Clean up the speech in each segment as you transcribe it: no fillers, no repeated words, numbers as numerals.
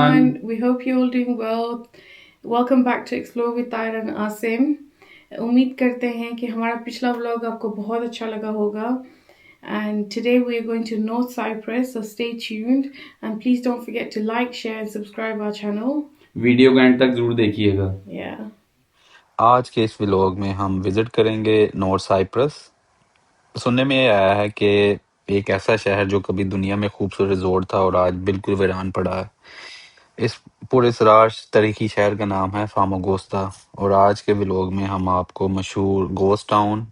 everyone. We hope you're all doing well. Welcome back to Explore with Tyra and Asim. उम्मीद करते हैं कि हमारा पिछला व्लॉग आपको बहुत अच्छा लगा होगा. And today we are going to North Cyprus, so stay tuned and please don't forget to like, share and subscribe our channel. Video को एंड तक जरूर देखिएगा. Yeah. आज के इस व्लॉग में हम विजिट करेंगे नॉर्थ साइप्रस. सुनने में आया है कि एक ऐसा शहर जो कभी दुनिया में खूबसूरत रिजॉर्ट था और आज बिल्कुल वीरान पड़ा है. इस पुरस्रार तारीखी शहर का नाम है फामागोस्ता और आज के व्लॉग में हम आपको मशहूर गोस्ट टाउन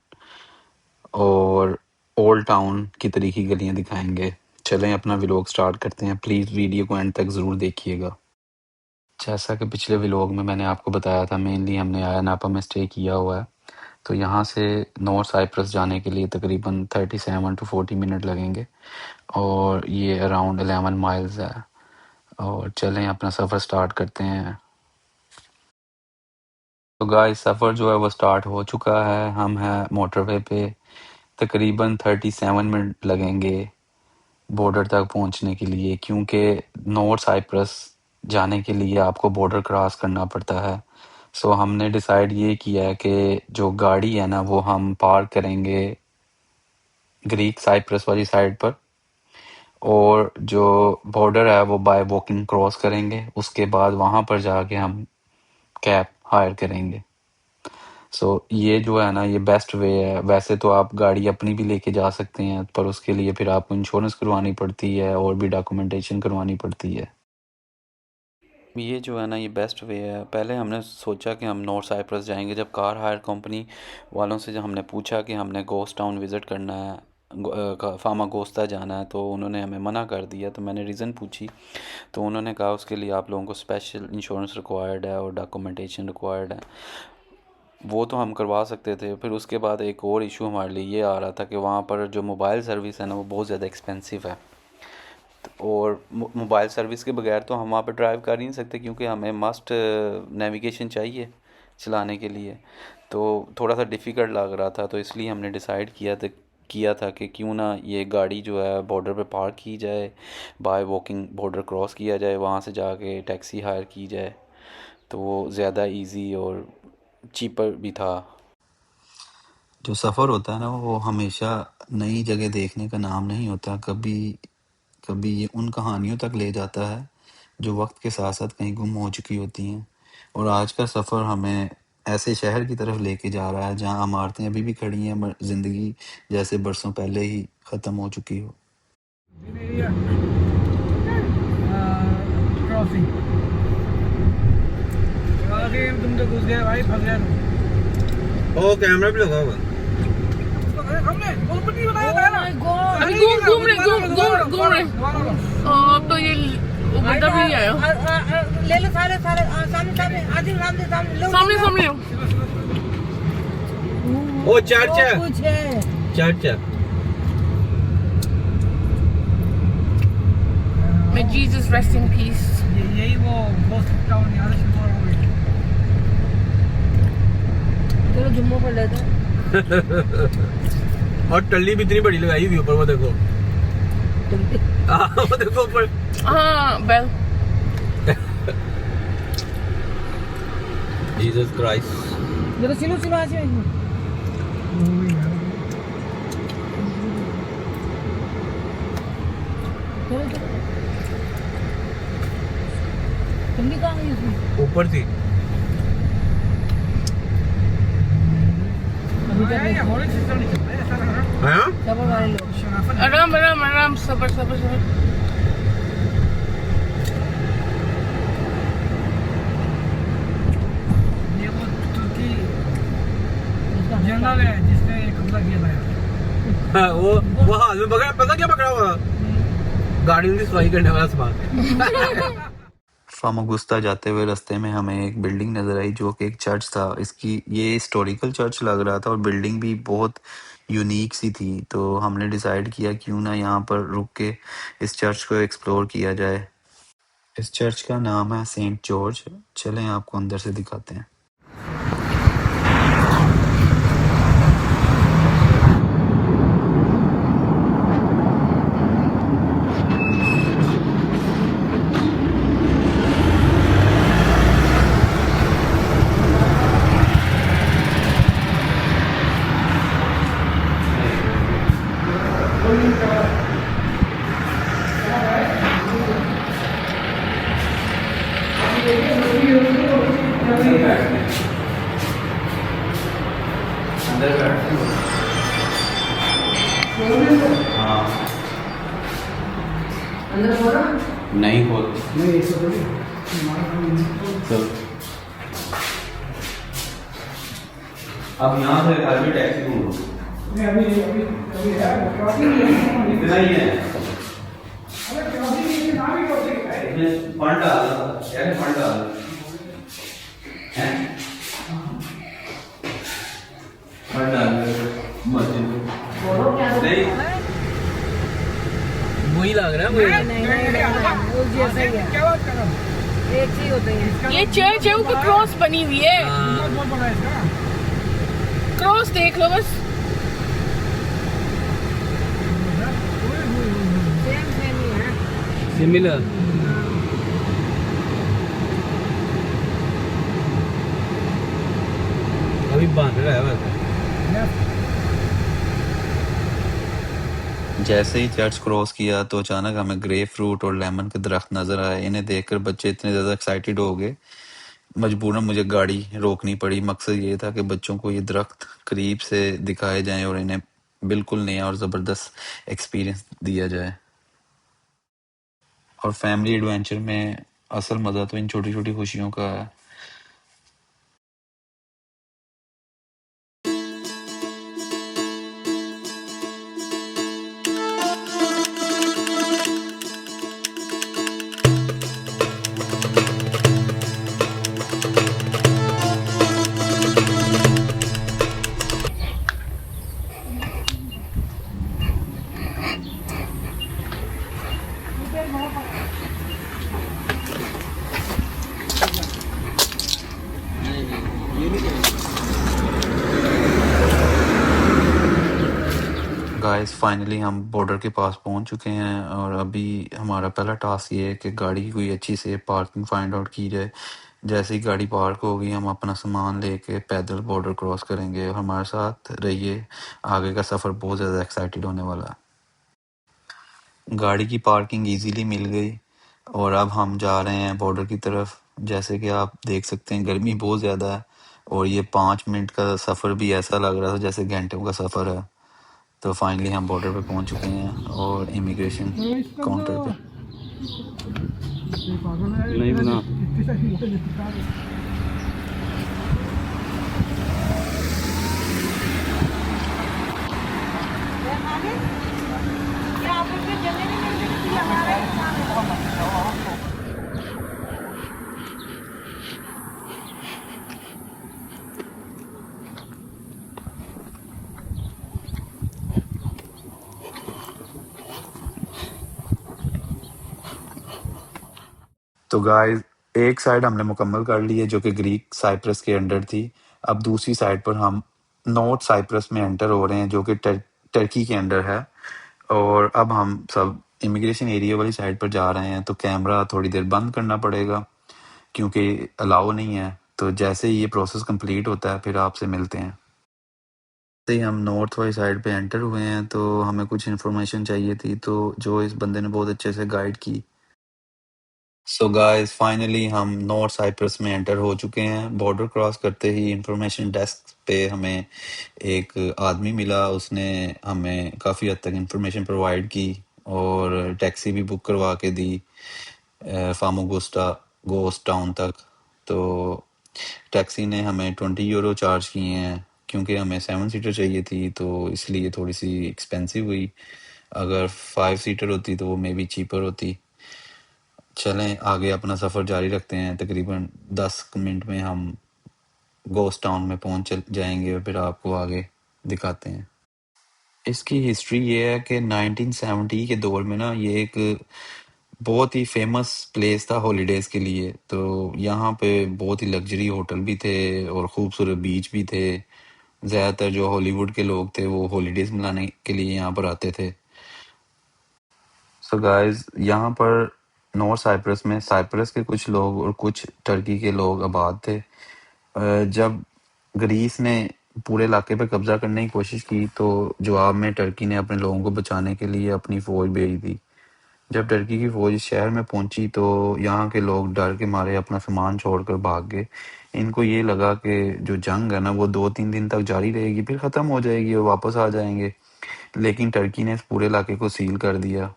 और ओल्ड टाउन की तारीखी गलियां दिखाएंगे. चलें अपना व्लॉग स्टार्ट करते हैं. प्लीज़ वीडियो को एंड तक ज़रूर देखिएगा. जैसा कि पिछले व्लॉग में मैंने आपको बताया था, मेनली हमने आया नापा में स्टे किया हुआ है. तो यहाँ से नॉर्थ साइप्रस जाने के लिए तकरीबन 37 to 40 मिनट लगेंगे और ये अराउंड 11 माइल्स है. और चलें अपना सफ़र स्टार्ट करते हैं. तो गाइस सफ़र जो है वो स्टार्ट हो चुका है. हम हैं मोटरवे पे. तकरीबन 37 मिनट लगेंगे बॉर्डर तक पहुंचने के लिए, क्योंकि नॉर्थ साइप्रस जाने के लिए आपको बॉर्डर क्रॉस करना पड़ता है. सो हमने डिसाइड ये किया है कि जो गाड़ी है ना वो हम पार्क करेंगे ग्रीक साइप्रस वाली साइड पर और जो बॉर्डर है वो बाय वॉकिंग क्रॉस करेंगे. उसके बाद वहाँ पर जाके हम कैब हायर करेंगे. सो ये जो है ना ये बेस्ट वे है. वैसे तो आप गाड़ी अपनी भी लेके जा सकते हैं, पर उसके लिए फिर आपको इंश्योरेंस करवानी पड़ती है और भी डॉक्यूमेंटेशन करवानी पड़ती है. ये जो है ना ये बेस्ट वे है. पहले हमने सोचा कि हम नॉर्थ साइप्रस जाएंगे. जब कार हायर कंपनी वालों से जब हमने पूछा कि हमने गोस्ट टाउन विज़िट करना है, फामागोस्ता जाना है, तो उन्होंने हमें मना कर दिया. तो मैंने रीज़न पूछी तो उन्होंने कहा उसके लिए आप लोगों को स्पेशल इंश्योरेंस रिक्वायर्ड है और डॉक्यूमेंटेशन रिक्वायर्ड है. वो तो हम करवा सकते थे. फिर उसके बाद एक और इशू हमारे लिए ये आ रहा था कि वहाँ पर जो मोबाइल सर्विस है ना वो बहुत ज़्यादा एक्सपेंसिव है और मोबाइल सर्विस के बगैर तो हम वहाँ पर ड्राइव कर ही नहीं सकते, क्योंकि हमें मस्ट नेविगेशन चाहिए चलाने के लिए. तो थोड़ा सा डिफ़िकल्ट लग रहा था, तो इसलिए हमने डिसाइड किया था कि क्यों ना ये गाड़ी जो है बॉर्डर पे पार्क की जाए, बाय वॉकिंग बॉर्डर क्रॉस किया जाए, वहाँ से जाके टैक्सी हायर की जाए. तो वो ज़्यादा इजी और चीपर भी था. जो सफ़र होता है ना वो हमेशा नई जगह देखने का नाम नहीं होता. कभी कभी ये उन कहानियों तक ले जाता है जो वक्त के साथ साथ कहीं गुम हो चुकी होती हैं. और आज का सफ़र हमें ऐसे शहर की तरफ लेके जा रहा है जहाँ इमारतें अभी भी खड़ी हैं मगर ज़िंदगी जैसे बरसों पहले ही ख़त्म हो चुकी हो. तुम तो घुस गए भाई, फंस गए. ओ कैमरा भी लगा हुआ. हमने बहुत नहीं बनाया था ना. अभी घूम रहे. अब तो ये बंदा भी नहीं आया. ले लो सारे सामने आदिल सामने ओ church. May Jesus rest in peace. यही वो गोस्ट टाउन यहाँ से शुरू हो गई. चलो जुम्मो कर लेते हैं. और टल्ली भी इतनी बड़ी लगाई हुई ऊपर, वो देखो. वो देखो ऊपर. हाँ बेल. Jesus Christ. चलो सिलो आज ऊपर थी. आराम सबर. ये वो तुर्की जनरल है जिसने कब्जा किया था. वो हाथ में पता क्या पकड़ा हुआ? गाड़ी में सफाई करने वाला सामान. फामागुस्ता जाते हुए रास्ते में हमें एक बिल्डिंग नज़र आई जो कि एक चर्च था. इसकी ये हिस्टोरिकल चर्च लग रहा था और बिल्डिंग भी बहुत यूनिक सी थी. तो हमने डिसाइड किया क्यों ना यहाँ पर रुक के इस चर्च को एक्सप्लोर किया जाए. इस चर्च का नाम है सेंट जॉर्ज. चलें आपको अंदर से दिखाते हैं. अंदर बैठते हो? हाँ नहीं खोलते चल अब यहाँ से घर में टैक्सी ढूंढो इतना ही है इसमें फंड डाल यार फंड डाल हैं फंड डाल मस्जिद नहीं वही लग रहा है वही वो जैसा ही है, क्या बात कर रहा हूँ? एक ही होते हैं। ये चर्च है ऊपर क्रॉस बनी हुई है। बहुत बड़ा है इसका। क्रॉस देख लो बस। सेम सेम ही है। सिमिलर अभी बांध रहा है वैसे जैसे ही चर्च क्रॉस किया तो अचानक हमें ग्रेप फ्रूट और लेमन के दरख्त नजर आए। इन्हें देखकर बच्चे इतने ज्यादा एक्साइटेड हो गए, मजबूरन मुझे गाड़ी रोकनी पड़ी। मकसद ये था कि बच्चों को ये दरख्त करीब से दिखाए जाएं और इन्हें बिल्कुल नया और जबरदस्त एक्सपीरियंस दिया जाए। और फैमिली एडवेंचर में असल मजा तो इन छोटी छोटी खुशियों का है। गाइस फाइनली हम बॉर्डर के पास पहुंच चुके हैं और अभी हमारा पहला टास्क ये है कि गाड़ी की कोई अच्छी से पार्किंग फाइंड आउट की जाए। जैसे ही गाड़ी पार्क होगी हम अपना सामान लेके पैदल बॉर्डर क्रॉस करेंगे और हमारे साथ रहिए, आगे का सफ़र बहुत ज़्यादा एक्साइटेड होने वाला है। गाड़ी की पार्किंग इजीली मिल गई और अब हम जा रहे हैं बॉर्डर की तरफ। जैसे कि आप देख सकते हैं गर्मी बहुत ज़्यादा है और ये 5 मिनट का सफ़र भी ऐसा लग रहा था जैसे घंटों का सफ़र है। तो फाइनली हम बॉर्डर पे पहुंच चुके हैं और इमिग्रेशन काउंटर पे नहीं बना क्या आप उसमें जल्दी नहीं मिलती लगा रहे हैं? तो गाइस एक साइड हमने मुकम्मल कर ली है जो कि ग्रीक साइप्रस के अंडर थी। अब दूसरी साइड पर हम नॉर्थ साइप्रस में एंटर हो रहे हैं जो कि टर्की के अंडर है। और अब हम सब इमिग्रेशन एरिया वाली साइड पर जा रहे हैं। तो कैमरा थोड़ी देर बंद करना पड़ेगा क्योंकि अलाउ नहीं है। तो जैसे ही ये प्रोसेस कंप्लीट होता है फिर आपसे मिलते हैं। जैसे ही हम नॉर्थ वाली साइड पे एंटर हुए हैं तो हमें कुछ इन्फॉर्मेशन चाहिए थी, तो जो इस बंदे ने बहुत अच्छे से गाइड की। सो गाइस फाइनली हम नॉर्थ साइप्रस में एंटर हो चुके हैं। बॉर्डर क्रॉस करते ही इंफॉर्मेशन डेस्क पे हमें एक आदमी मिला। उसने हमें काफ़ी हद तक इंफॉर्मेशन प्रोवाइड की और टैक्सी भी बुक करवा के दी फामोगोस्टा गोस्ट टाउन तक। तो टैक्सी ने हमें 20 यूरो चार्ज किए हैं क्योंकि हमें 7 सीटर चाहिए थी, तो इसलिए थोड़ी सी एक्सपेंसिव हुई। अगर 5 सीटर होती तो वो मे बी चीपर होती। चलें आगे अपना सफ़र जारी रखते हैं। तकरीबन 10 मिनट में हम गोस्ट टाउन में पहुंच जाएंगे और फिर आपको आगे दिखाते हैं। इसकी हिस्ट्री ये है कि 1970 के दौर में ना ये एक बहुत ही फेमस प्लेस था हॉलीडेज़ के लिए। तो यहाँ पे बहुत ही लग्जरी होटल भी थे और खूबसूरत बीच भी थे। ज़्यादातर जो हॉलीवुड के लोग थे वो हॉलीडेज़ मनाने के लिए यहाँ पर आते थे। सो गाइस यहाँ पर नॉर्थ साइप्रस में साइप्रस के कुछ लोग और कुछ टर्की के लोग आबाद थे। जब ग्रीस ने पूरे इलाके पे कब्जा करने की कोशिश की, तो जवाब में टर्की ने अपने लोगों को बचाने के लिए अपनी फ़ौज भेज दी। जब टर्की की फ़ौज शहर में पहुंची तो यहाँ के लोग डर के मारे अपना सामान छोड़कर भाग गए। इनको ये लगा कि जो जंग है ना वो 2-3 दिन तक जारी रहेगी, फिर ख़त्म हो जाएगी और वापस आ जाएंगे। लेकिन टर्की ने इस पूरे इलाके को सील कर दिया,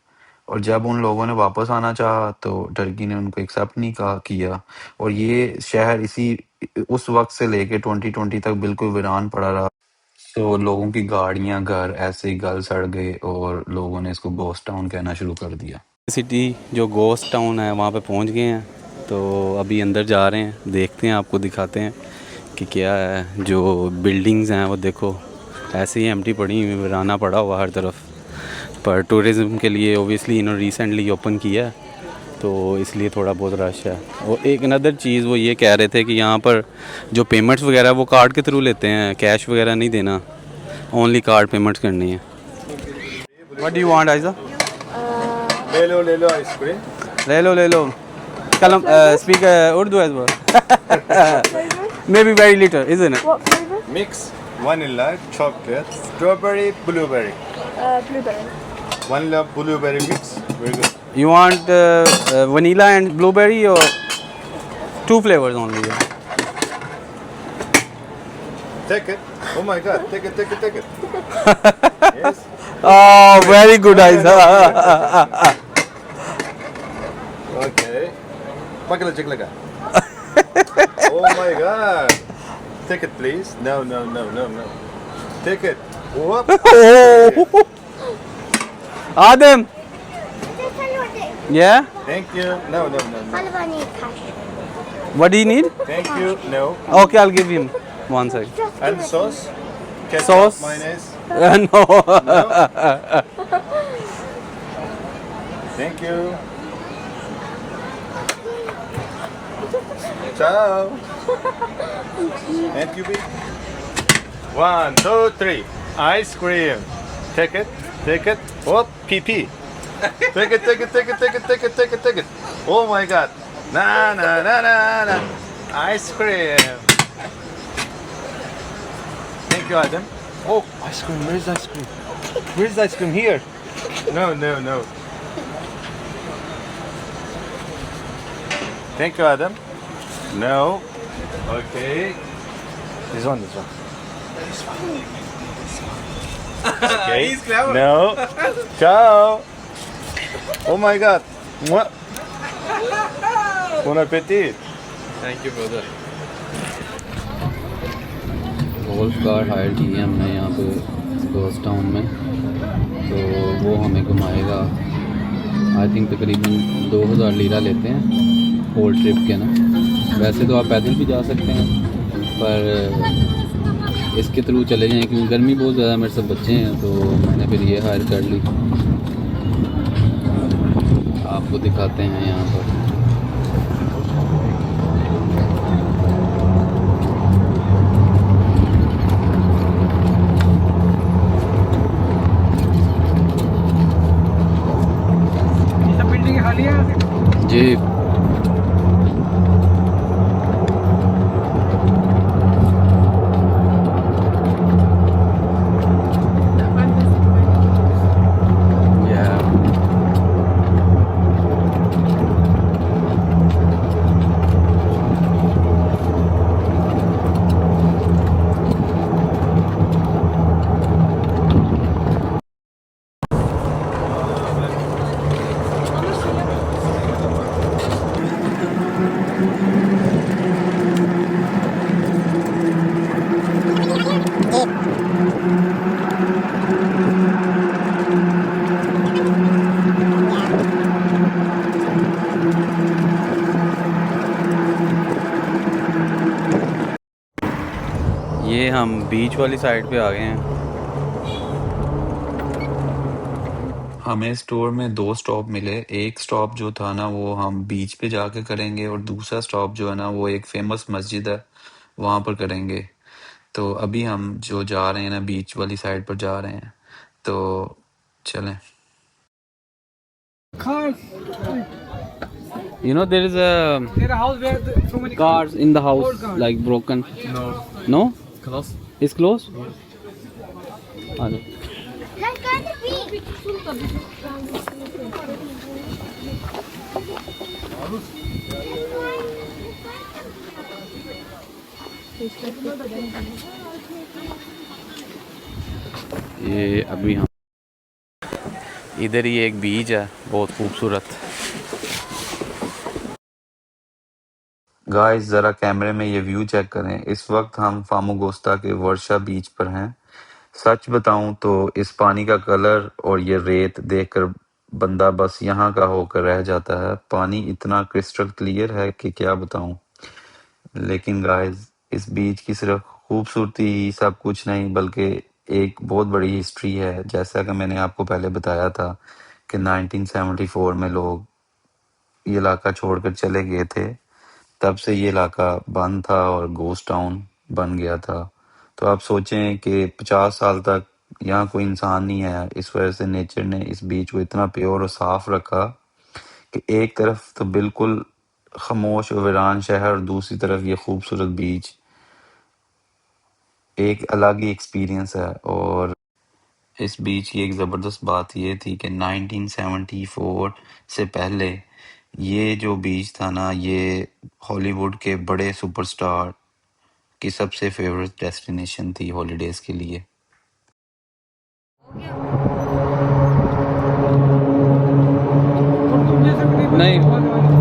और जब उन लोगों ने वापस आना चाहा तो टर्की ने उनको एक्सेप्ट नहीं किया, और ये शहर उस वक्त से लेके 2020 तक बिल्कुल वीरान पड़ा रहा। तो लोगों की गाड़ियां, घर ऐसे ही गल सड़ गए और लोगों ने इसको गोस्ट टाउन कहना शुरू कर दिया। सिटी जो गोस्ट टाउन है वहाँ पे पहुँच गए हैं, तो अभी अंदर जा रहे हैं, देखते हैं, आपको दिखाते हैं कि क्या है। जो बिल्डिंग्स हैं वो देखो ऐसे ही एम्प्टी पड़ी हुई, वीराना पड़ा हुआ हर तरफ। पर टूरिज़्म के लिए ओबियसली इन्होंने रिसेंटली ओपन किया है, तो इसलिए थोड़ा बहुत रश है। और एक अनदर चीज़ वो ये कह रहे थे कि यहाँ पर जो पेमेंट्स वगैरह वो कार्ड के थ्रू लेते हैं, कैश वगैरह नहीं देना, ओनली कार्ड पेमेंट्स करनी है। What do you want Aiza? ले लो आइसक्रीम। ले लो कलम speak Urdu as well. May be very little, isn't it? What flavor? Mix vanilla, chocolate, strawberry, blueberry. Blueberry. Vanilla blueberry mix. Very good. You want vanilla and blueberry or 2 flavors only? Take it. Oh my God. Take it. Yes. Oh, very good, Aiza. Okay. Pakala chiklaga. Oh my God. Take it, please. No. Take it. Whoop. Oh. Adam. Yeah? Thank you. No. What do you need? Thank you. No. Okay, I'll give him 1 sec. And sauce? Ketchup, Sauce? mayonnaise. No. Thank you. Ciao. And you be 1, 2, 3. Ice cream. Take it. Oh, PP. Take it. Oh my God. Na. Ice cream. Thank you, Adam. Oh, ice cream. Where's ice cream? Where's ice cream? Here. No. Thank you, Adam. No. Okay. This one. Okay. He's clever. No. Ciao. Oh my God. Mwah. Bon appetit. Thank you, brother. Golf car hire की है हमने यहाँ पे ghost town में, तो वो हमें घुमाएगा। आई थिंक तकरीबन 2000 लीरा लेते हैं होल ट्रिप के ना। वैसे तो आप पैदल भी जा सकते हैं, पर इसके थ्रू चले जाएं क्योंकि गर्मी बहुत ज़्यादा, मेरे सब बच्चे हैं, तो मैंने फिर ये हायर कर ली। आपको दिखाते हैं यहाँ पर। जी ये हम बीच वाली साइड पे आ गए हैं। हमें इस टूर में 2 स्टॉप मिले। एक स्टॉप जो था ना वो हम बीच पे जाके करेंगे, और दूसरा स्टॉप जो है ना वो एक फेमस मस्जिद है वहाँ पर करेंगे। तो अभी हम जो जा रहे हैं ना बीच वाली साइड पर जा रहे हैं, तो चलें। You know there is There a house where so many cars in the house Old cars. like broken. No. No? Close. Is close Let's go to the beach. ये अभी हम इधर ही एक बीच है बहुत खूबसूरत। गाइस ज़रा कैमरे में ये व्यू चेक करें। इस वक्त हम फामूगोस्ता के वर्षा बीच पर हैं। सच बताऊं तो इस पानी का कलर और ये रेत देखकर बंदा बस यहाँ का होकर रह जाता है। पानी इतना क्रिस्टल क्लियर है कि क्या बताऊं। लेकिन गाइस इस बीच की सिर्फ खूबसूरती ही सब कुछ नहीं बल्कि एक बहुत बड़ी हिस्ट्री है। जैसा कि मैंने आपको पहले बताया था कि 1974 में लोग ये इलाका छोड़कर चले गए थे। तब से ये इलाका बंद था और गोस्ट टाउन बन गया था। तो आप सोचें कि 50 साल तक यहाँ कोई इंसान नहीं आया। इस वजह से नेचर ने इस बीच को इतना प्योर और साफ रखा कि एक तरफ तो बिल्कुल खामोश और वीरान शहर और दूसरी तरफ ये खूबसूरत बीच। एक अलग ही एक्सपीरियंस है। और इस बीच की एक ज़बरदस्त बात ये थी कि 1974 से पहले ये जो बीच था ना, ये हॉलीवुड के बड़े सुपरस्टार की सबसे फेवरेट डेस्टिनेशन थी हॉलीडेज के लिए। और तुम जैसे भी नहीं,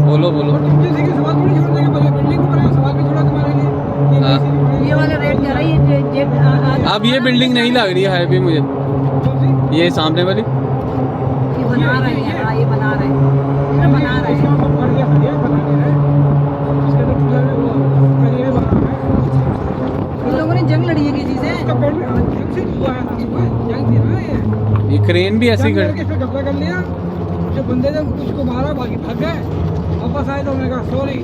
बोलो बोलो। और तुम जैसे कि सवाल थोड़ी छोड़ देंगे, पहले बिल्डिंग को बनाओ, सवाल भी थोड़ा तुम्हारे लिए ये हाँ। कैसी भी ये वाला रेट क्या रहा है? ये अब ये बिल्डिंग नहीं लग रही है अभी मुझे, कौन सी? ये सामने वाली। ये बना रहे हैं। हाँ, ये बना रहे हैं। ये बना रहे इसका हैं। मतलब बढ़ गया था, ये बना रहे हैं। इसके अंदर खुला में वो करियर बना रहे हैं। इन लोगों ने जंग लड़ी है किसी से। इसका पेड़ में जंग से हुआ है ना, सुबह जंग थी ना ये। ये क्रेन भी ऐसी जंग कर करके इसमें कब्जा कर लिया। जो बंदे ने उसको मारा, बाकी भाग गए। वापस आए तो उन्होंने कहा सॉरी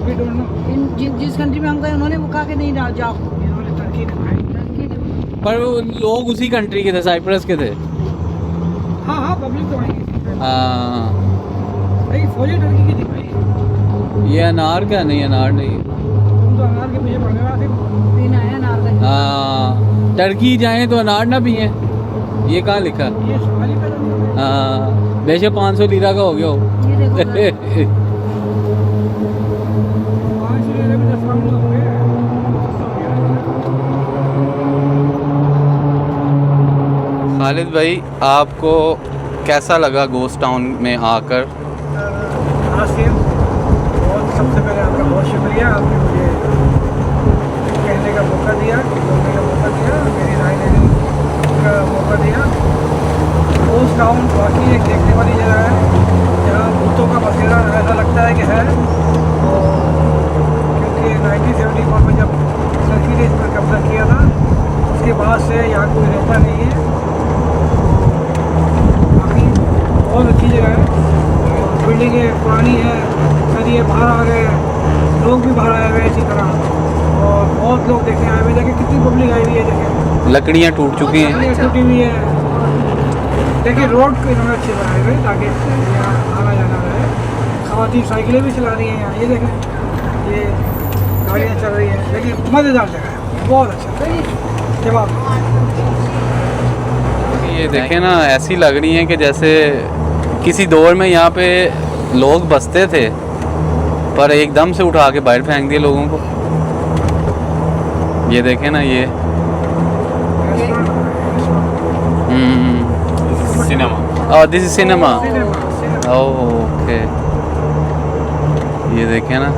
वी डोंट नो। जिस कंट्री में हम गए उन्होंने वो कहा कि नहीं जाओ। इन्होंने टर्की ने खाई। पर वो लोग उसी कंट्री के थे, साइप्रस के थे। हाँ हाँ, पब्लिक तो आएगी। हाँ, लेकिन फौजी टर्की की थी भाई। ये अनार का नहीं, अनार नहीं। तुम तो अनार के पीछे पड़ गए थे। दिन आया नार का। हाँ, टर्की जाएं तो अनार ना पिए, ये कहाँ लिखा? ये सोमाली का था। हाँ, वैसे 500 लीरा का हो गया हो। ये देखो ना। 5 लीरे में 10 मामला हो गया। खालिद भाई, आपको कैसा लगा गोस्ट टाउन में आकर? आसिम, बहुत सबसे पहले आपका बहुत शुक्रिया। आपने मुझे कहने का मौका दिया, बोलने का मौका दिया, मेरी राय लेने का मौका दिया। गोस्ट टाउन वाकई एक देखने वाली जगह है, जहाँ भूतों का बसेरा ऐसा लगता है कि है। और क्योंकि 1974 में जब टर्की ने इस पर कब्जा किया था, उसके बाद से यहाँ कोई रहता नहीं है। बाकी बहुत अच्छी जगह है, बिल्डिंगें पुरानी है, सरिये बाहर आ गए, लोग भी बाहर आए हुए इसी तरह। और बहुत लोग देखने आए हुए, देखिए कितनी पब्लिक आई हुई है, देखिए लकड़ियाँ टूट चुकी हैं। लकड़ियाँ टूटी हुई है। देखिए रोड को इन्होंने अच्छे बनाए हुए ताकि यहाँ आना जाना रहे। ख़वातीन साइकिलें भी चला रही हैं यहाँ, ये देखें, ये गाड़ियाँ चल रही हैं। लेकिन मज़ेदार जगह है, बहुत अच्छा। जवाब ये देखें ना, ऐसी लग रही है कि जैसे किसी दौर में यहाँ पे लोग बसते थे पर एकदम से उठा के बाहर फेंक दिए लोगों को। ये देखें ना, ये cinema. This is cinema. Okay, ये देखें ना,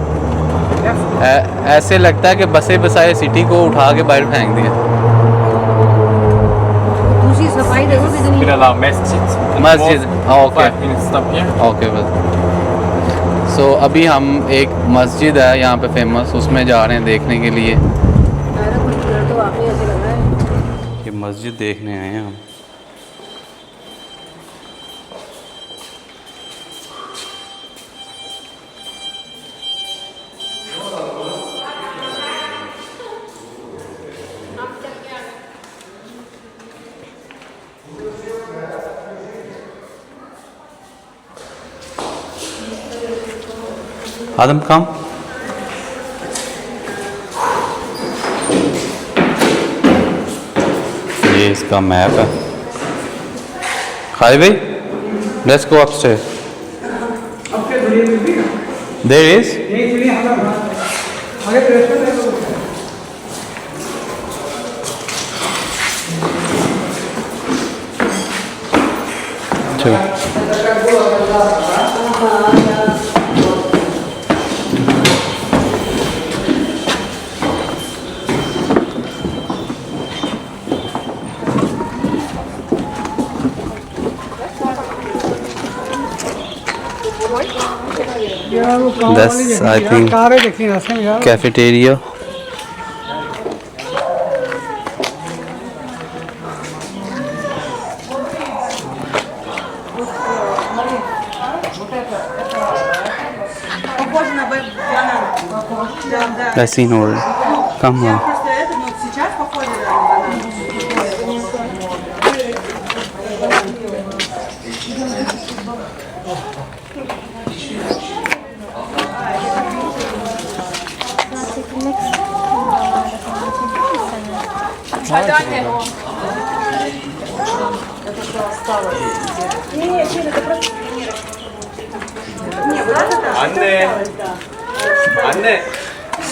ऐसे लगता है कि बसे बसाए सिटी को उठा के बाहर फेंक दिया। दूसरी सफाई देखो कितनी है। मस्जिद, ओके ओके बस। सो अभी हम एक मस्जिद है यहाँ पे फेमस, उसमें जा रहे हैं देखने के लिए। तो वाकई ऐसे लग रहा है। ये मस्जिद देखने आए हैं हम। आदम काम का मैप है। Highway, let's go upstair. There is That's, I think, कारें देखी रास्ते में यार। cafeteria. Похоже на банан. Да, да. I seen already. Come Я on. просто это, но сейчас похоже на банан.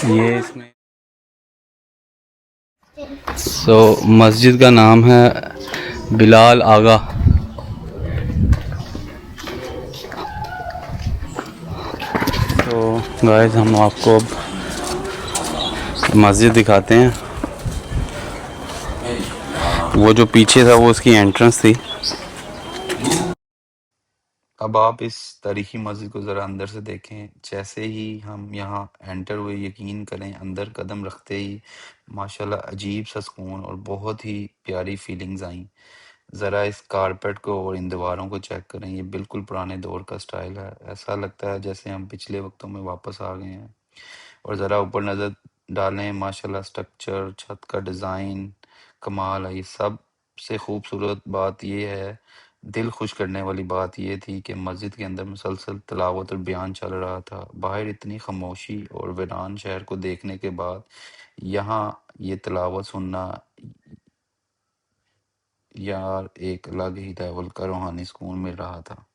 ये इसमें मस्जिद का नाम है बिलाल आगा। तो गाइस हम आपको अब मस्जिद दिखाते हैं। वो जो पीछे था वो उसकी एंट्रेंस थी। अब आप इस तारीखी मस्जिद को ज़रा अंदर से देखें। जैसे ही हम यहाँ एंटर हुए, यकीन करें अंदर कदम रखते ही माशाल्लाह अजीब सा सुकून और बहुत ही प्यारी फीलिंग्स आई। ज़रा इस कारपेट को और इन दीवारों को चेक करें, ये बिल्कुल पुराने दौर का स्टाइल है। ऐसा लगता है जैसे हम पिछले वक्तों में वापस आ गए हैं। और ज़रा ऊपर नज़र डालें, माशाल्लाह स्ट्रक्चर, छत का डिज़ाइन कमाल है। ये सबसे खूबसूरत बात ये है, दिल खुश करने वाली बात ये थी कि मस्जिद के अंदर मुसलसल तिलावत और बयान चल रहा था। बाहर इतनी खामोशी और वीरान शहर को देखने के बाद यहाँ ये तिलावत सुनना यार एक अलग ही लेवल का रूहानी सुकून मिल रहा था।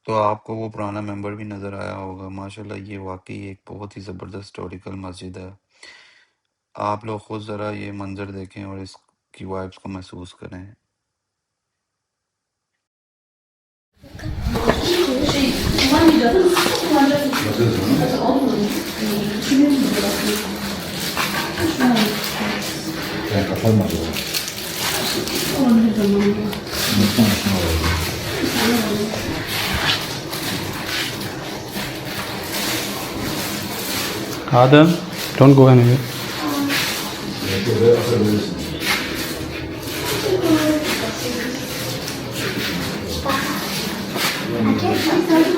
तो आपको वो पुराना मेंबर भी नज़र आया होगा। माशाल्लाह ये वाकई एक बहुत ही ज़बरदस्त हिस्टोरिकल मस्जिद है। आप लोग खुद ज़रा ये मंजर देखें और इसकी वाइब्स को महसूस करें। Adam, don't go anywhere.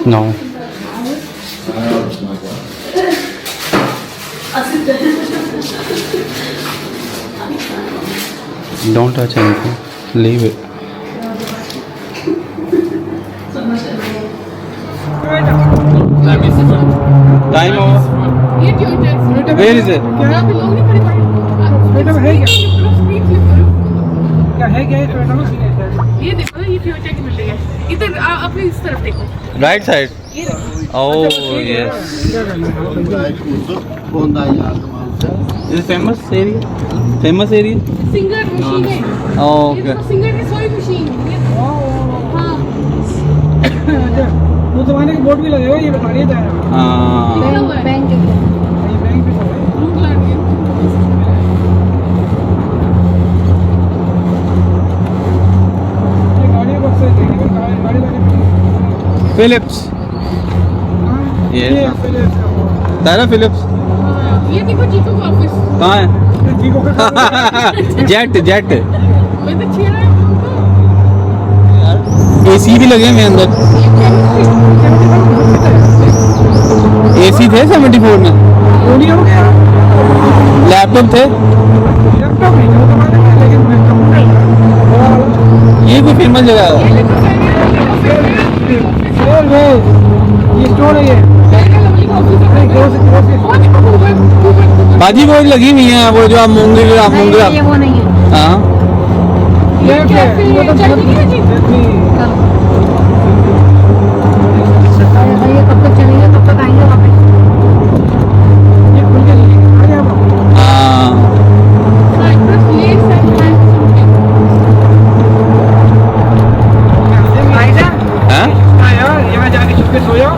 No. Don't touch anything. Leave it. Time over. ये ट्यूटर Where is it? यहाँ पे लोग नहीं खड़े बेटा है क्या? स्क्रीन फ्लिप करो। क्या है क्या ये टोयोटा में? ये देखो ना, ये ट्यूटर की बिल्डिंग है। इधर अपनी इस तरफ देखो। Right side. ये देखो। Oh yes. Is it famous area? Famous area? Singer machine है। Oh ये okay. देखो, सिंगर की सोई मशीन। हाँ। वो जमाने के बोर्ड भी लगे हुए, ये बता रही है। हाँ. लिखा हुआ है। बैंक भी सब है। ब्लू कलर में। ये गाड़ी बस से देखिए, गाड़ी Philips. ये Yes. Philips का बोर्ड। Tara Philips. हाँ, ये देखो जीको का ऑफिस। कहाँ है? ये जीको का काम है। जेट. मैं तो छेड़ा है उनको। AC भी लगे हुए अंदर। AC थे 74 में। वो नहीं हो गया। लैपटॉप थे। लैपटॉप नहीं वो जमाने में, लेकिन कंप्यूटर ये कोई फेमस जगह है। ये देखो ये स्टोर है ये। लवली का ऑफिस है। नहीं, वो देखो गूगल बाजी वो लगी हुई है, वो जो आप मूंगे नहीं, ये वो नहीं है। हाँ ये कैफे चटनी है जी। ये कब तक चलेंगे, कब तक आएंगे वहाँ पे? हाँ हाँ यहाँ जाके छुप के सो जाओ,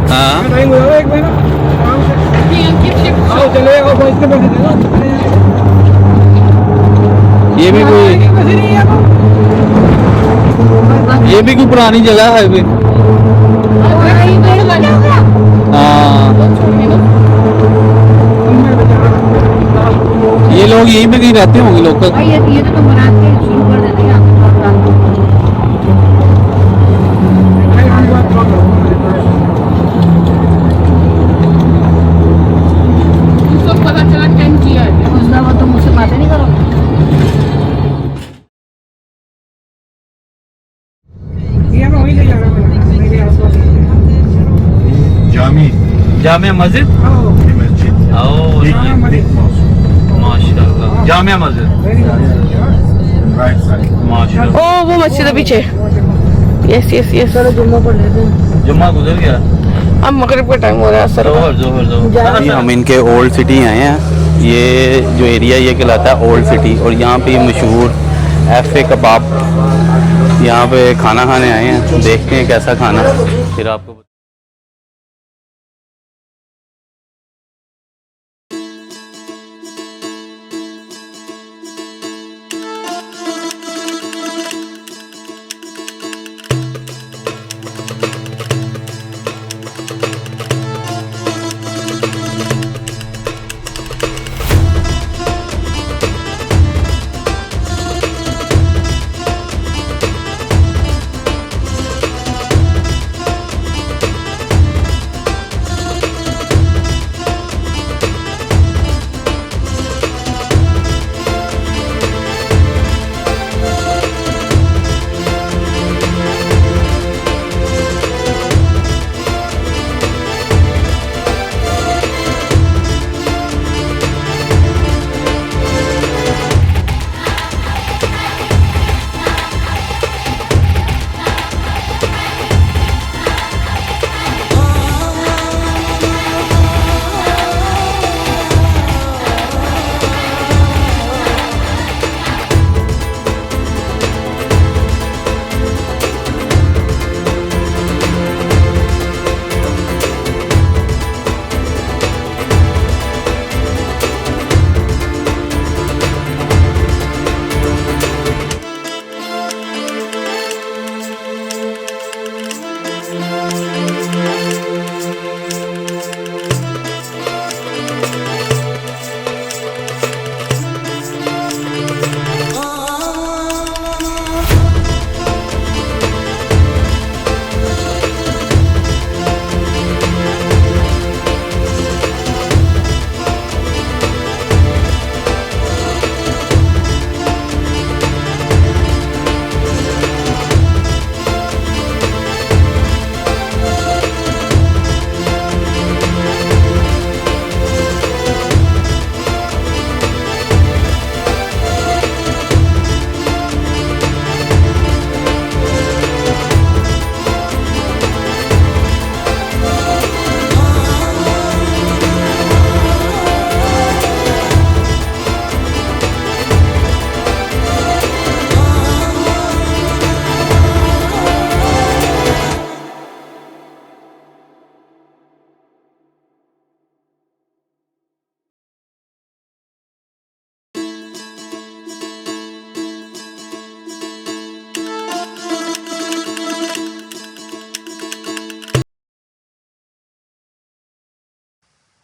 हाँ टाइम हो जाएगा 1 महीना आराम से। आओ चले आओ, इतने पैसे दे दो। ये भी कोई पैसे नहीं है ये भी कोई पुरानी जगह है भी। हाँ ये लोग यहीं पे कहीं रहते होंगे लोकल। भाई ये तो तुम बना के शुरू कर देते हैं। पता चला 10 किया है। उसका वो तुम मुझसे बातें नहीं करो। ये मैं वहीं ले जा रहा हूँ मेरे आसपास। जामी जामिया मस्जिद। आओ मस्जिद माशाल्लाह जामिया मस्जिद राइट साइड माशाल्लाह। ओ वो मस्जिद है पीछे। Yes yes yes. चलो जुम्मा पढ़ लेते हैं। जुम्मा गुजर गया, अब मगरिब का टाइम हो रहा है सर। जोहर हम इनके ओल्ड सिटी आए हैं। ये जो एरिया ये कहलाता है ओल्ड सिटी, और यहाँ पे मशहूर एफ कबाब, यहाँ पे खाना खाने आए हैं। देखते हैं कैसा खाना, फिर आपको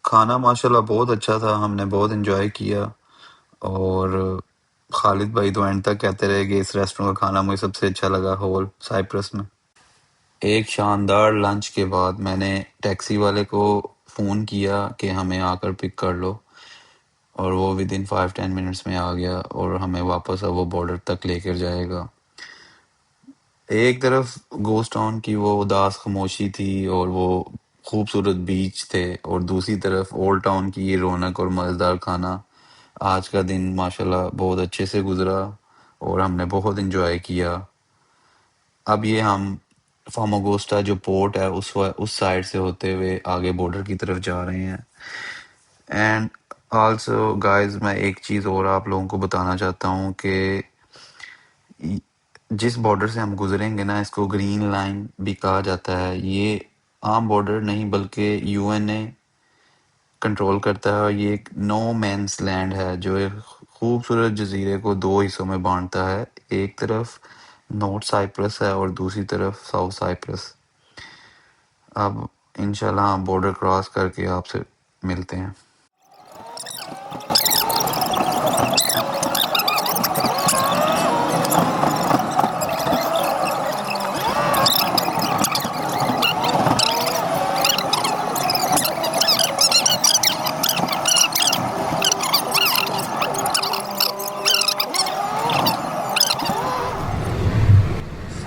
खाना माशाल्लाह बहुत अच्छा था, हमने बहुत एंजॉय किया। और खालिद भाई तो एंड तक कहते रहे कि इस रेस्टोरेंट का खाना मुझे सबसे अच्छा लगा होल साइप्रस में। एक शानदार लंच के बाद मैंने टैक्सी वाले को फ़ोन किया कि हमें आकर पिक कर लो, और वो विद इन 5-10 मिनट्स में आ गया और हमें वापस अब वो बॉर्डर तक लेकर जाएगा। एक तरफ गोस्ट टाउन की वो उदास खामोशी थी और वो खूबसूरत बीच थे और दूसरी तरफ ओल्ड टाउन की ये रौनक और मज़ेदार खाना। आज का दिन माशाल्लाह बहुत अच्छे से गुजरा और हमने बहुत एंजॉय किया। अब ये हम फामागोस्टा जो पोर्ट है उस साइड से होते हुए आगे बॉर्डर की तरफ जा रहे हैं। एंड आल्सो गाइस मैं एक चीज़ और आप लोगों को बताना चाहता हूँ कि जिस बॉर्डर से हम गुजरेंगे ना इसको ग्रीन लाइन भी कहा जाता है। ये आम बॉर्डर नहीं बल्कि यूएनए कंट्रोल करता है और ये एक नो मैन्स लैंड है जो एक खूबसूरत जजीरे को दो हिस्सों में बांटता है। एक तरफ नॉर्थ साइप्रस है और दूसरी तरफ साउथ साइप्रस। अब इंशाल्लाह हम बॉर्डर क्रॉस करके आपसे मिलते हैं।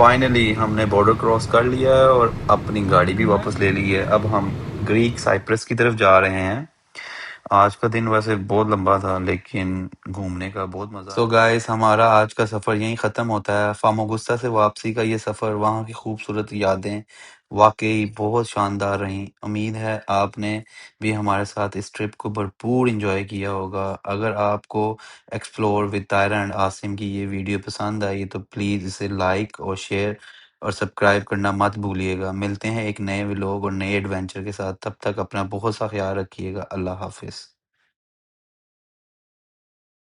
फाइनली हमने बॉर्डर क्रॉस कर लिया है और अपनी गाड़ी भी वापस ले ली है। अब हम ग्रीक साइप्रस की तरफ जा रहे हैं। आज का दिन वैसे बहुत लंबा था लेकिन घूमने का बहुत मजा सो गाइस हमारा आज का सफर यहीं खत्म होता है। फामागुस्ता से वापसी का ये सफर वहाँ की खूबसूरत यादें वाकई बहुत शानदार रहीं। उम्मीद है आपने भी हमारे साथ इस ट्रिप को भरपूर एंजॉय किया होगा। अगर आपको एक्सप्लोर विद तायरा एंड आसिम की ये वीडियो पसंद आई तो प्लीज़ इसे लाइक और शेयर और सब्सक्राइब करना मत भूलिएगा। मिलते हैं एक नए व्लॉग और नए एडवेंचर के साथ। तब तक अपना बहुत सा ख्याल रखिएगा। अल्लाह हाफिज़।